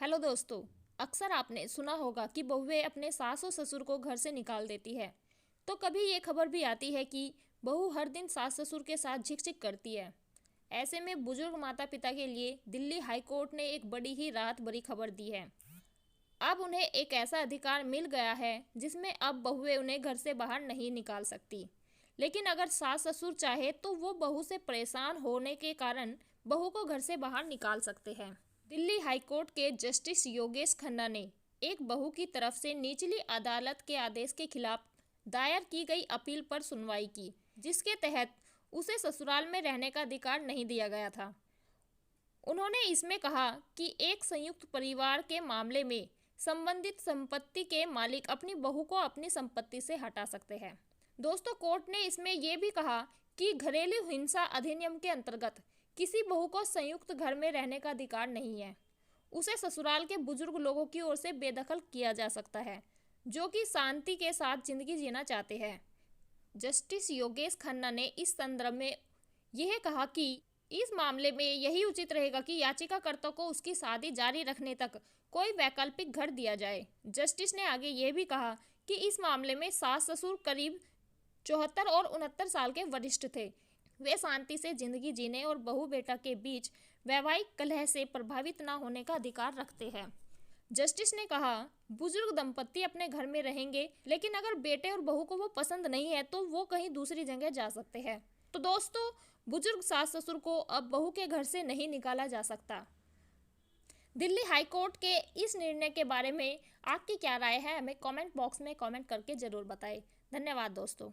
Hello दोस्तों। अक्सर आपने सुना होगा कि बहुएं अपने सास और ससुर को घर से निकाल देती है। तो कभी ये खबर भी आती है कि बहू हर दिन सास ससुर के साथ झिक करती है। ऐसे में बुजुर्ग माता पिता के लिए दिल्ली हाई कोर्ट ने एक बड़ी ही राहत भरी खबर दी है। अब उन्हें एक ऐसा अधिकार मिल गया है जिसमें अब बहुएं उन्हें घर से बाहर नहीं निकाल सकती। लेकिन अगर सास ससुर चाहे तो वो बहू से परेशान होने के कारण बहू को घर से बाहर निकाल सकते हैं। दिल्ली हाईकोर्ट के जस्टिस योगेश खन्ना ने एक बहू की तरफ से निचली अदालत के आदेश के खिलाफ दायर की गई अपील पर सुनवाई की, जिसके तहत उसे ससुराल में रहने का अधिकार नहीं दिया गया था। उन्होंने इसमें कहा कि एक संयुक्त परिवार के मामले में संबंधित संपत्ति के मालिक अपनी बहू को अपनी संपत्ति से हटा सकते हैं। दोस्तों, कोर्ट ने इसमें यह भी कहा कि घरेलू हिंसा अधिनियम के अंतर्गत किसी बहू को संयुक्त घर में रहने का अधिकार नहीं है। उसे ससुराल के बुजुर्ग लोगों की ओर से बेदखल किया जा सकता है, जो कि शांति के साथ जिंदगी जीना चाहते हैं। जस्टिस योगेश खन्ना ने इस संदर्भ में यह कहा कि इस मामले में यही उचित रहेगा कि याचिकाकर्ता को उसकी शादी जारी रखने तक कोई वैकल्पिक घर दिया जाए। जस्टिस ने आगे ये भी कहा कि इस मामले में सास ससुर करीब 74 और 69 साल के वरिष्ठ थे। वे शांति से जिंदगी जीने और बहू बेटा के बीच वैवाहिक कलह से प्रभावित न होने का अधिकार रखते हैं। जस्टिस ने कहा, बुजुर्ग दंपत्ति अपने घर में रहेंगे, लेकिन अगर बेटे और बहू को वो पसंद नहीं है तो वो कहीं दूसरी जगह जा सकते हैं। तो दोस्तों, बुजुर्ग सास ससुर को अब बहू के घर से नहीं निकाला जा सकता। दिल्ली हाई कोर्ट के इस निर्णय के बारे में आपकी क्या राय है, हमें कमेंट बॉक्स में कमेंट करके जरूर बताएं। धन्यवाद दोस्तों।